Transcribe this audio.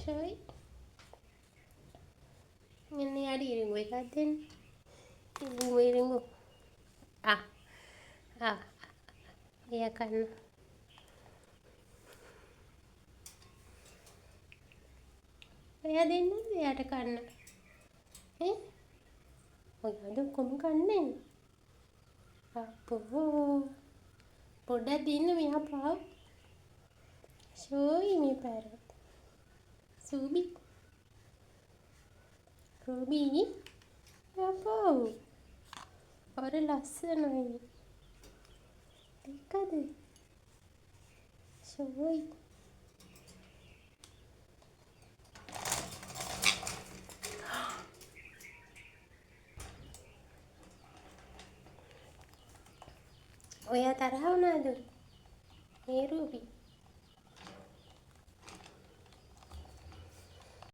ෂෝයි මෙන්න යාට ඉරිඟු එකක් දෙන්න. ඉරිඟු එයා කන්න. ඔයා දෙන්නද එයාට කන්න? ඔයාද ඔක්කොම කන්නේ? අප්පෝ පොඩ්ඩක් දෙන්න මෙයා පාව. ෂෝයි මේ පැරට්. සූබි රූබි අප්පෝ අර ලස්සනයි. දෙකද? ෂෝයි ඔයා තරහ වුණාද? මේ රූබි